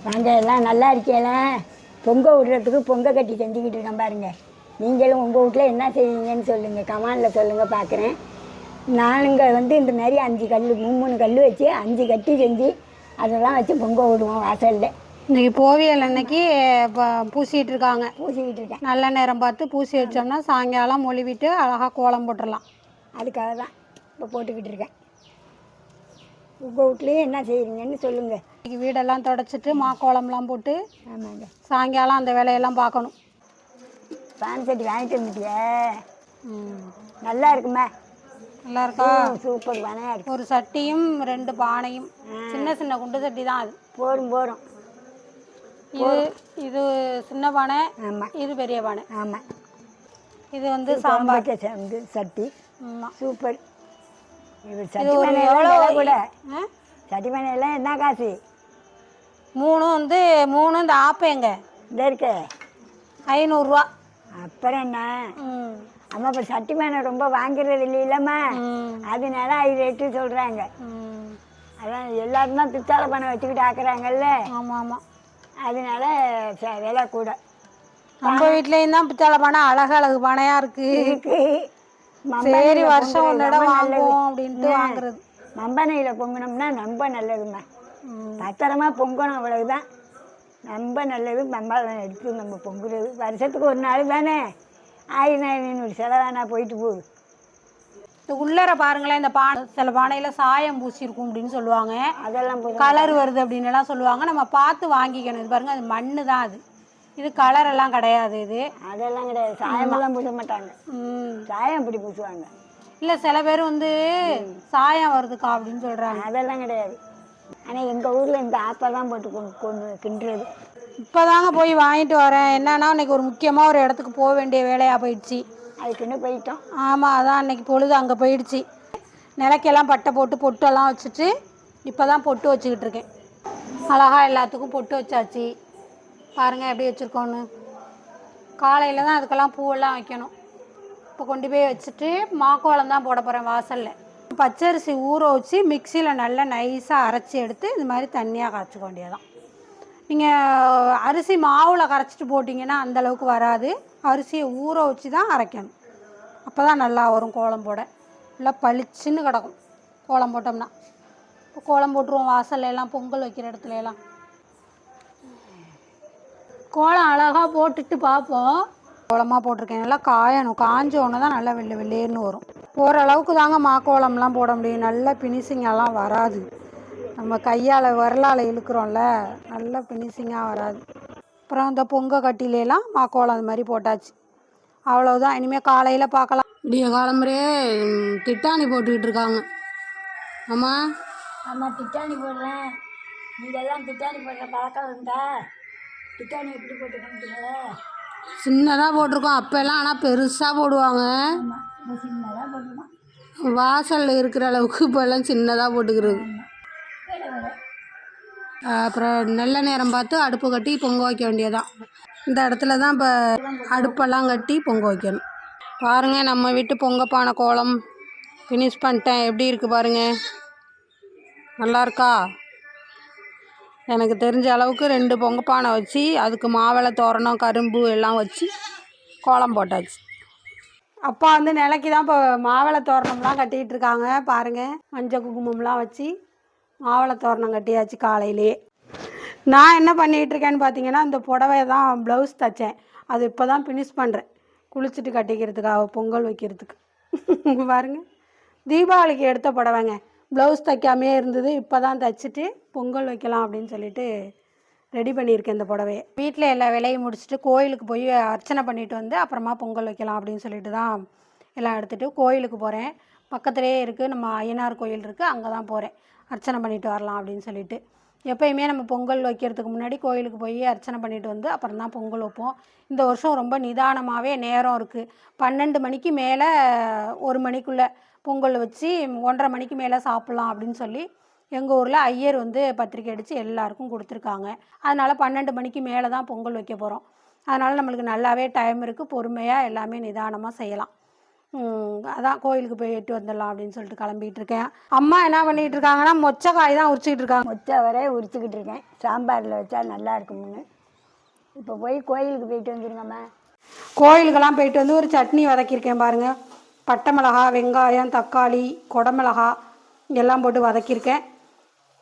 வாங்க எல்லாம் நல்லா இருக்கீங்கள. பொங்கல் விடுறதுக்கு பொங்கல் கட்டி செஞ்சுக்கிட்டு இருக்கேன் பாருங்க. நீங்களும் உங்கள் வீட்டில் என்ன செய்வீங்கன்னு சொல்லுங்கள், கமாண்டில் சொல்லுங்கள் பார்க்குறேன். நானுங்க இந்த மாதிரி 5 கல் 3 கல் வச்சு 5 கட்டி செஞ்சு அதெல்லாம் வச்சு பொங்கல் விடுவோம் வாசலில். இன்றைக்கி போவியல் அன்னைக்கு பூசிகிட்டு இருக்காங்க. பூசிக்கிட்டு இருக்கேன். நல்ல நேரம் பார்த்து பூசி வச்சோம்னா சாயங்காலம் மொழிவிட்டு அழகாக கோலம் போட்டுடலாம். அதுக்காக தான் இப்போ போட்டுக்கிட்டு இருக்கேன். உங்கள் வீட்லேயே என்ன செய்கிறீங்கன்னு சொல்லுங்கள். இன்றைக்கி வீடெல்லாம் தொடச்சிட்டு கோலம்லாம் போட்டு ஆமாங்க, சாயங்காலம் அந்த வேலையெல்லாம் பார்க்கணும். பான் சட்டி வாங்கிட்டு வந்துட்டியே, நல்லா இருக்குமே. நல்லா இருக்கா? சூப்பர் பானையாக இருக்கு. ஒரு சட்டியும் 2 பானையும், சின்ன சின்ன குண்டு சட்டி தான். அது போரும் இது சின்ன பானை. ஆமாம், இது பெரிய பானை. ஆமாம். இது சாம்பார் சட்டி. சூப்பர். இது இது சட்டி ஒரு பானை கூட. சட்டி பானையெல்லாம் என்ன காசு? 3 3 இந்த ஆப்பேங்க இந்த இருக்கு 500 ரூபா. அப்புறம் என்ன அம்மா, இப்போ சட்டி பானை ரொம்ப வாங்கிறது இல்லைல்லம்மா, அதனால அது ரேட்டு சொல்கிறாங்க. அதான் எல்லாரும் தான் பித்தாளை பானை வச்சுக்கிட்டு ஆக்குறாங்கல்ல. ஆமாம் ஆமாம், அதனால விலை கூட. நம்ம வீட்லேயும் தான் பித்தாளை பானை அழகு பானையாக இருக்குது. சரி, வருஷம் ஒரு தடவை வாங்குவோம் அப்படின்ட்டு வாங்குறது. மம்பனையில் பொங்கணும்னா ரொம்ப நல்லதும்மா. பத்திரமா பொங்கணும், அவ்வளவுதான் ரொம்ப நல்லது. மம்பாலம் எடுத்து நம்ம பொங்குறது வருஷத்துக்கு ஒரு நாள் தானே. 1000 செலவானா போயிட்டு போகுது. இந்த உள்ளர பாருங்களேன், இந்த பானை சில பானையில் சாயம் பூசியிருக்கும் அப்படின்னு சொல்லுவாங்க. அதெல்லாம் கலர் வருது அப்படின்னு எல்லாம் சொல்லுவாங்க. நம்ம பார்த்து வாங்கிக்கணும். இது பாருங்க, அது மண்ணு தான். இது கலர் எல்லாம் கிடையாது. இது அதெல்லாம் கிடையாது. சாயமெல்லாம் பூச மாட்டாங்க. சாயம் இப்படி பூசுவாங்க. இல்லை, சில பேர் சாயம் வருதுக்கா அப்படின்னு சொல்கிறாங்க. அதெல்லாம் கிடையாது. ஆனால் எங்கள் ஊரில் இந்த ஆப்பை தான் போட்டு கொண்டு கிண்டுறது. இப்போ தாங்க போய் வாங்கிட்டு வரேன். என்னன்னா இன்னைக்கு ஒரு முக்கியமாக ஒரு இடத்துக்கு போக வேண்டிய வேலையாக போயிடுச்சு. அதுக்குன்னு போயிட்டோம். ஆமாம், அதான் அன்னைக்கு பொழுது அங்கே போயிடுச்சு. நிலைக்கெல்லாம் பட்டை போட்டு பொட்டெல்லாம் வச்சுட்டு இப்போ தான் பொட்டு வச்சுக்கிட்டு இருக்கேன். அழகாக எல்லாத்துக்கும் பொட்டு வச்சாச்சு. பாருங்கள் எப்படி வச்சுருக்கோன்னு. காலையில் தான் அதுக்கெல்லாம் பூவெல்லாம் வைக்கணும். இப்போ கொண்டு போய் வச்சுட்டு மாக்கோலம் தான் போட போகிறேன் வாசலில். பச்சரிசி ஊற வச்சு மிக்சியில் நல்லா நைஸாக அரைச்சி எடுத்து இது மாதிரி தண்ணியாக கரைச்சிக்க வேண்டியதான். நீங்கள் அரிசி மாவில் கரைச்சிட்டு போட்டிங்கன்னா அந்தளவுக்கு வராது. அரிசியை ஊற வச்சு தான் அரைக்கணும். அப்போ தான் நல்லா வரும் கோலம் போட. நல்லா பளிச்சுன்னு கிடக்கும் கோலம் போட்டோம்னா. இப்போ கோலம் போட்டுருவோம் வாசல்ல எல்லாம், பொங்கல் வைக்கிற இடத்துல எல்லாம். கோலம் அழகாக போட்டுட்டு பார்ப்போம். கோலமாக போட்டிருக்கேன். நல்லா காயணும். காஞ்சோன்னு தான் நல்லா வெள்ளை வெள்ளேர்னு வரும். ஓரளவுக்கு தாங்க கோலம்லாம் போட முடியும். நல்ல ஃபினிஷிங்கெல்லாம் வராது. நம்ம கையால் விரலால் இழுக்கிறோம்ல, நல்ல ஃபினிஷிங்காக வராது. அப்புறம் இந்த பொங்கல் கட்டிலெல்லாம் கோலம் அது மாதிரி போட்டாச்சு. அவ்வளோதான். இனிமேல் காலையில் பார்க்கலாம். விடிய காலம்பரே திட்டாணி போட்டுக்கிட்டு இருக்காங்க. ஆமாம் ஆமாம், திட்டாணி போடுறேன். நீங்கள்லாம் திட்டாணி போடுற பழக்கம் இருந்தா? திட்டாணி எப்படி போட்டுக்கணுங்கள? சின்னதாக போட்டிருக்கோம் அப்போல்லாம். ஆனால் பெருசாக போடுவாங்க. சின்னதாக போட்டுக்கலாம். வாசலில் இருக்கிற அளவுக்கு இப்போல்லாம் சின்னதாக போட்டுக்கிறது. அப்புறம் நல்ல நேரம் பார்த்து அடுப்பு கட்டி பொங்க வைக்க வேண்டியதான். இந்த இடத்துல தான் இப்போ அடுப்பெல்லாம் கட்டி பொங்க வைக்கணும். பாருங்கள், நம்ம வீட்டு பொங்கப்பானை கோலம் ஃபினிஷ் பண்ணிட்டேன். எப்படி இருக்குது பாருங்கள், நல்லா இருக்கா? எனக்கு தெரிஞ்ச அளவுக்கு 2 பொங்கப்பானை வச்சு அதுக்கு மாவிளை தோரணம் கரும்பு எல்லாம் வச்சு கோலம் போட்டாச்சு. அப்பா நிலைக்கு தான் இப்போ மாவிளை தோரணம்லாம் கட்டிக்கிட்டு இருக்காங்க. பாருங்கள், மஞ்சள் குங்குமம்லாம் வச்சு மாவிளை தோரணம் கட்டியாச்சு காலையிலே. நான் என்ன பண்ணிகிட்டு இருக்கேன்னு பார்த்தீங்கன்னா, இந்த புடவை தான் ப்ளவுஸ் தைச்சேன். அது இப்போ தான் ஃபினிஷ் பண்ணுறேன். குளிச்சுட்டு கட்டிக்கிறதுக்காக பொங்கல் வைக்கிறதுக்கு. பாருங்கள், தீபாவளிக்கு எடுத்த புடவைங்க. ப்ளவுஸ் தைக்காமே இருந்தது. இப்போ தான் தைச்சிட்டு பொங்கல் வைக்கலாம் அப்படின்னு சொல்லிட்டு ரெடி பண்ணியிருக்கேன் இந்த புடவையை. வீட்டில் எல்லா வேலையும் முடிச்சுட்டு கோயிலுக்கு போய் அர்ச்சனை பண்ணிட்டு வந்து அப்புறமா பொங்கல் வைக்கலாம் அப்படின்னு சொல்லிட்டு தான் எல்லாம் எடுத்துகிட்டு கோயிலுக்கு போகிறேன். பக்கத்துலேயே இருக்குது, நம்ம ஐயனார் கோயில் இருக்குது, அங்கே தான் போகிறேன். அர்ச்சனை பண்ணிட்டு வரலாம் அப்படின்னு சொல்லிட்டு. எப்போயுமே நம்ம பொங்கல் வைக்கிறதுக்கு முன்னாடி கோயிலுக்கு போய் அர்ச்சனை பண்ணிட்டு வந்து அப்புறம் தான் பொங்கல் வைப்போம். இந்த வருஷம் ரொம்ப நிதானமாகவே நேரம் இருக்குது. 12 மணிக்கு மேலே 1 மணிக்குள்ளே பொங்கல் வச்சு 1:30 மணிக்கு மேலே சாப்பிட்லாம் அப்படின்னு சொல்லி எங்கள் ஊரில் ஐயர் பத்திரிக்கை அடித்து எல்லாருக்கும் கொடுத்துருக்காங்க. அதனால் 12 மணிக்கு மேலே தான் பொங்கல் வைக்க போகிறோம். அதனால் நம்மளுக்கு நல்லாவே டைம் இருக்குது. பொறுமையாக எல்லாமே நிதானமாக செய்யலாம். அதான் கோயிலுக்கு போயிட்டு வந்துடலாம் அப்படின்னு சொல்லிட்டு கிளம்பிட்டு இருக்கேன். அம்மா என்ன பண்ணிகிட்டு இருக்காங்கன்னா மொச்சக்காய் தான் உரிச்சிக்கிட்டு இருக்காங்க. மொச்சை வரை உரிச்சிக்கிட்டு இருக்கேன். சாம்பாரில் வச்சா நல்லா இருக்கும்னு. இப்போ போய் கோயிலுக்கு போயிட்டு வந்துருங்கம்மா. கோயிலுக்கெல்லாம் போயிட்டு வந்து ஒரு சட்னி வதக்கியிருக்கேன் பாருங்கள். பட்டை மிளகா, வெங்காயம், தக்காளி, குடமிளகா எல்லாம் போட்டு வதக்கியிருக்கேன்.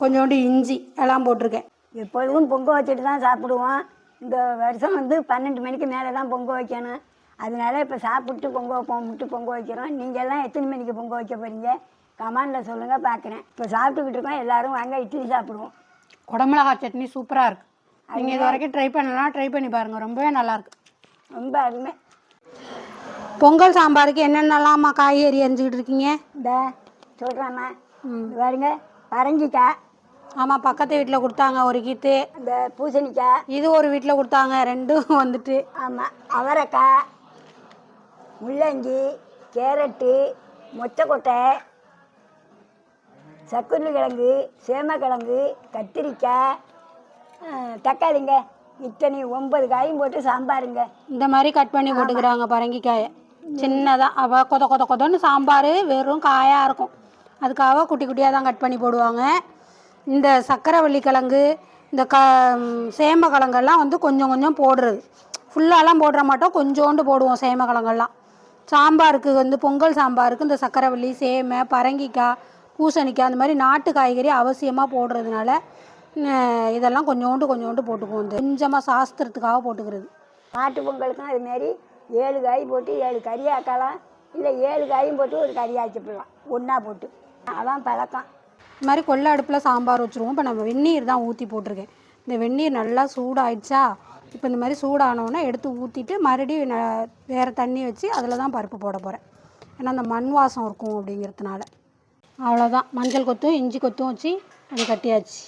கொஞ்சோண்டு இஞ்சி எல்லாம் போட்டிருக்கேன். எப்பொழுதும் பொங்க வச்சுட்டு தான் சாப்பிடுவோம். இந்த வருஷம் வந்து 12 மணிக்கு மேலே தான் பொங்க வைக்கணும். அதனால இப்போ சாப்பிட்டு பொங்க வைப்போம்ட்டு பொங்க வைக்கிறோம். நீங்கள் எல்லாம் எத்தனை மணிக்கு பொங்க வைக்க போகிறீங்க கமெண்டில் சொல்லுங்கள், பார்க்குறேன். இப்போ சாப்பிட்டுக்கிட்டு இருக்கோம். எல்லோரும் வாங்க இட்லி சாப்பிடுவோம். குடமிளகா சட்னி சூப்பராக இருக்குது. நீங்கள் இது வரைக்கும் ட்ரை பண்ணலாம், ட்ரை பண்ணி பாருங்கள். ரொம்பவே நல்லாயிருக்கு, ரொம்ப அருமை. பொங்கல் சாம்பாருக்கு என்னென்னலாமா காய்கறி அரிஞ்சிக்கிட்டு இருக்கீங்க? இந்த சொல்கிறாம்மா, பாருங்க, பரங்கிக்காய். ஆமாம், பக்கத்து வீட்டில் கொடுத்தாங்க ஒரு கீத்து. இந்த பூசணிக்காய் இது ஒரு வீட்டில் கொடுத்தாங்க, ரெண்டும் வந்துட்டு. ஆமாம், அவரைக்காய், முள்ளங்கி, கேரட்டு, மொச்சக்கொட்டை, சக்குரு கிழங்கு, சேமக்கிழங்கு, கத்திரிக்காய், தக்காளிங்க. இத்தனை 9 காயும் போட்டு சாம்பாருங்க. இந்த மாதிரி கட் பண்ணி போட்டுக்கிறாங்க பரங்கிக்காயை சின்னதாக. அப்போ கொதன்னு சாம்பார் வெறும் காயாக இருக்கும். அதுக்காக குட்டி குட்டியாக தான் கட் பண்ணி போடுவாங்க. இந்த சக்கரவள்ளி கிழங்கு, இந்த சேமக்கிழங்கெல்லாம் வந்து கொஞ்சம் கொஞ்சம் போடுறது. ஃபுல்லாலாம் போடுற மாட்டோம், கொஞ்சோண்டு போடுவோம் சேமக்கிழங்கெல்லாம். சாம்பாருக்கு வந்து பொங்கல் சாம்பாருக்கு இந்த சக்கரவள்ளி, சேமை, பரங்கிக்காய், பூசணிக்காய் அந்த மாதிரி நாட்டு காய்கறி அவசியமாக போடுறதுனால இதெல்லாம் கொஞ்சோண்டு போட்டுக்குவோம். இந்த கொஞ்சமாக சாஸ்திரத்துக்காக போட்டுக்கிறது. மாட்டு பொங்கலுக்கும் அதுமாரி 7 காய் போட்டு 7 கறி ஆக்கலாம். இல்லை 7 காயும் போட்டு ஒரு கறி ஆக்கிப்பிடலாம் ஒன்றா போட்டு. அதான் பழக்கம். இது மாதிரி கொள்ளை அடுப்பில் சாம்பார் வச்சுருவோம். இப்போ நம்ம வெந்நீர் தான் ஊற்றி போட்டிருக்கேன். இந்த வெந்நீர் நல்லா சூடாயிடுச்சா, இப்போ இந்த மாதிரி சூடானோன்னே எடுத்து ஊற்றிட்டு மறுபடியும் வேறு தண்ணி வச்சு அதில் தான் பருப்பு போட போகிறேன். ஏன்னா அந்த மண் வாசம் இருக்கும் அப்படிங்கிறதுனால. அவ்வளோதான், மஞ்சள் கொத்தும் இஞ்சி கொத்தும் வச்சு அது கட்டியாச்சு.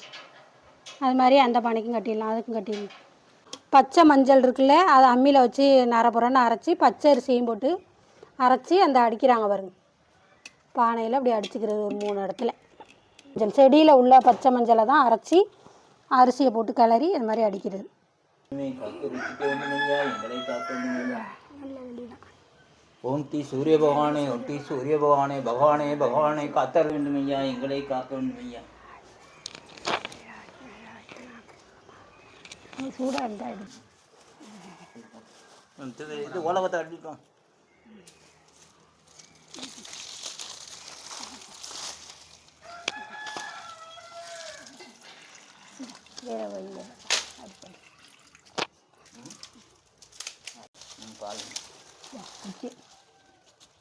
அது மாதிரி அந்த பானைக்கும் கட்டிடலாம், அதுக்கும் கட்டிடலாம். பச்சை மஞ்சள் இருக்குல்ல, அதை அம்மியில் வச்சு நரப்புறன்னு அரைச்சி பச்சை அரிசியும் போட்டு அரைச்சி அந்த அடிக்கிறாங்க பாருங்க. பானையில் அப்படி அடிச்சுக்கிறது ஒரு 3 இடத்துல. மஞ்சள் செடியில் உள்ள பச்சை மஞ்சளை தான் அரைச்சி அரிசியை போட்டு கிளறி அது மாதிரி அடிக்கிறது. ஓம்டி சூரிய பகவானே, ஒட்டி சூரிய பகவானே, பகவானே பகவானே காத்தர வேண்டும் ஐயா, எங்களை காக்க வேண்டும் ஐயா. சூடாக இருந்தால் இது உலகத்தை அடிக்கும். வேறு வழியில்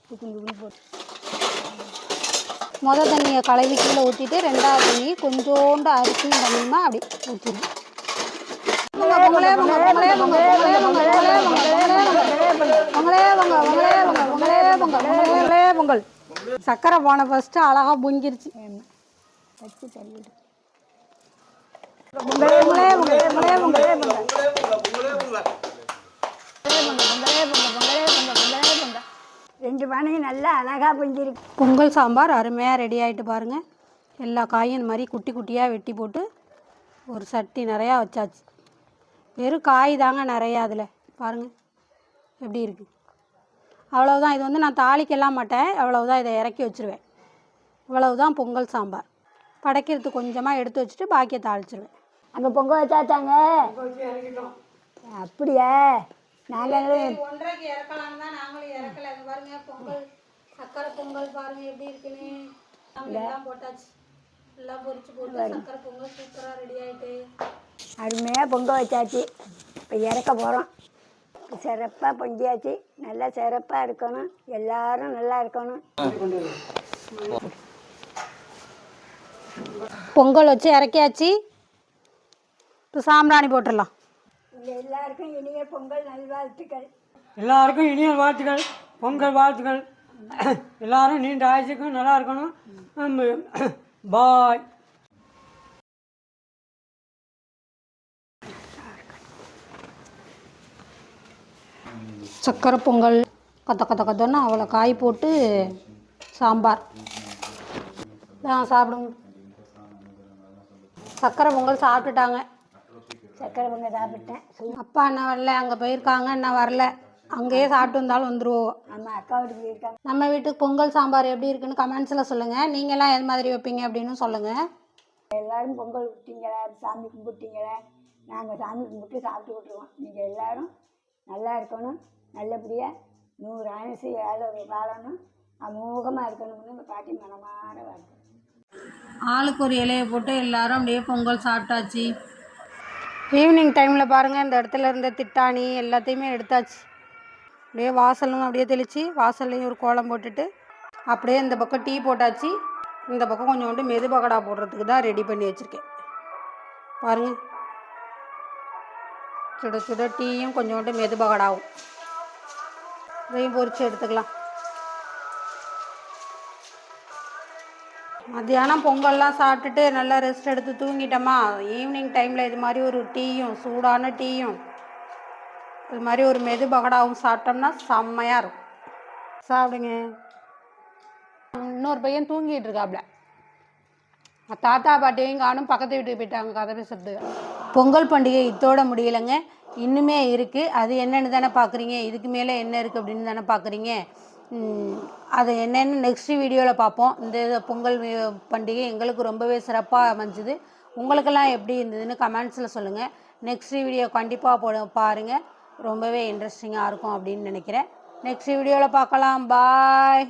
போட்டு மொதல் தண்ணியை கலவி கீழே ஊற்றிட்டு 2வது தண்ணி கொஞ்சோண்டு அரிசியும் தண்ணியுமா அப்படி ஊற்றிடும். பொங்கல் சக்கரை பானை ஃபஸ்ட்டு அழகாக பொங்கிருச்சு. வச்சு தள்ளிடு. ரெண்டு பானையும் நல்லா அழகாக பொங்கிருக்கு. பொங்கல் சாம்பார் அருமையாக ரெடி ஆகிட்டு பாருங்கள். எல்லா காயும் இந்த மாதிரி குட்டி குட்டியாக வெட்டி போட்டு ஒரு சட்டி நிறையா வச்சாச்சு. வெறும் காய் தாங்க நிறையா அதில் பாருங்கள் எப்படி இருக்குது. அவ்வளவுதான். இது வந்து நான் தாளிக்கலாம் மாட்டேன், அவ்வளவுதான். இதை இறக்கி வச்சுருவேன். இவ்வளவுதான் பொங்கல் சாம்பார். படைக்கிறதுக்கு கொஞ்சமாக எடுத்து வச்சுட்டு பாக்கியை தாளிச்சிருவேன். அங்கே பொங்கல் வச்சாச்சாங்க. அப்படியா? நாங்கள் 1:30க்கு இறக்கலாம் தான், நாங்களும் இறக்கல. பாருங்க பொங்கல், சக்கரை பொங்கல் பாருங்க எப்படி இருக்குன்னு. எல்லாம் போட்டாச்சு, எல்லாம் பொரிச்சு போட்டு சக்கரை பொங்கல் சூப்பராக ரெடி ஆகிட்டு அருமையாக பொங்கல் வச்சாச்சு. இப்போ இறக்க போகிறோம். சிறப்பாக பொங்கியாச்சு. நல்லா சிறப்பாக இருக்கணும், எல்லாரும் நல்லா இருக்கணும். பொங்கல் வச்சு இறக்கியாச்சு. இப்போ சாம்பிராணி போட்டுடலாம். எல்லாருக்கும் இனிய பொங்கல் நல்வாழ்த்துக்கள். எல்லாருக்கும் இனிய வாழ்த்துக்கள், பொங்கல் வாழ்த்துக்கள். எல்லாரும் நீண்ட ஆயுசுக்கும் நல்லா இருக்கணும். பாய். சக்கரை பொங்கல் கத்தன்னு அவ்வளோ காய் போட்டு சாம்பார் தான் சாப்பிடுங்க. சக்கரை பொங்கல் சாப்பிட்டுட்டாங்க. சக்கரை பொங்கல் சாப்பிட்டேன். அப்பா என்ன வரல, அங்கே போயிருக்காங்க, என்ன வரல. அங்கேயே சாப்பிட்டு வந்தாலும் வந்துருவோம். ஆமாம், அக்கா வீட்டுக்கு போயிருக்காங்க. நம்ம வீட்டுக்கு பொங்கல் சாம்பார் எப்படி இருக்குன்னு கமெண்ட்ஸில் சொல்லுங்கள். நீங்களாம் எது மாதிரி வைப்பீங்க அப்படின்னு சொல்லுங்கள். எல்லாரும் பொங்கல் விட்டீங்களா, சாமி கும்பிட்டீங்களா? நாங்கள் சாமி கும்பிட்டு சாப்பிட்டு விட்ருவோம். நீங்கள் எல்லாரும் நல்லா இருக்கணும், நல்லபடியாக 100 ஆயுசு வாழணும், அமோகமாக இருக்கணும்னு இந்த பாட்டி மனமார வாழ்க்கை. ஆளுக்கு ஒரு இலையை போட்டு எல்லாரும் அப்படியே பொங்கல் சாப்பிட்டாச்சு. ஈவினிங் டைமில் பாருங்கள், இந்த இடத்துல இருந்த திட்டாணி எல்லாத்தையுமே எடுத்தாச்சு. அப்படியே வாசலும் அப்படியே தெளித்து வாசல்லையும் ஒரு கோலம் போட்டுட்டு அப்படியே இந்த பக்கம் டீ போட்டாச்சு. இந்த பக்கம் கொஞ்சோண்டு மெது பகடா போடுறதுக்கு தான் ரெடி பண்ணி வச்சுருக்கேன். பாருங்கள், சுட சுட டீயும் கொஞ்சோண்டு மெது பகடாவும் இதையும் பொரித்து எடுத்துக்கலாம். மத்தியானம் பொங்கல்லாம் சாப்பிட்டுட்டு நல்லா ரெஸ்ட் எடுத்து தூங்கிட்டோமா, ஈவினிங் டைமில் இது மாதிரி ஒரு டீயும், சூடான டீயும், இது மாதிரி ஒரு மெது பகடாவும் சாப்பிட்டோம்னா செம்மையாக இருக்கும். சாப்பிடுங்க. இன்னொரு பையன் தூங்கிட்டு இருக்காப்புல. தாத்தா பாட்டியையும் காணும், பக்கத்து வீட்டுக்கு போயிட்டாங்க கதை பேசுறது. பொங்கல் பண்டிகை இதோட முடியலைங்க, இன்னுமே இருக்குது. அது என்னென்னு தானே பார்க்குறீங்க, இதுக்கு மேலே என்ன இருக்குது அப்படின்னு தானே பார்க்குறீங்க. அது என்னென்னு நெக்ஸ்ட் வீடியோவில் பார்ப்போம். இந்த பொங்கல் பண்டிகை எங்களுக்கு ரொம்பவே சிறப்பாக அமைஞ்சுது. உங்களுக்கெல்லாம் எப்படி இருந்ததுன்னு கமெண்ட்ஸில் சொல்லுங்கள். நெக்ஸ்ட் வீடியோ கண்டிப்பாக பாருங்கள், ரொம்பவே இன்ட்ரெஸ்டிங்காக இருக்கும் அப்படின்னு நினைக்கிறேன். நெக்ஸ்ட் வீடியோவில் பார்க்கலாம். பாய்.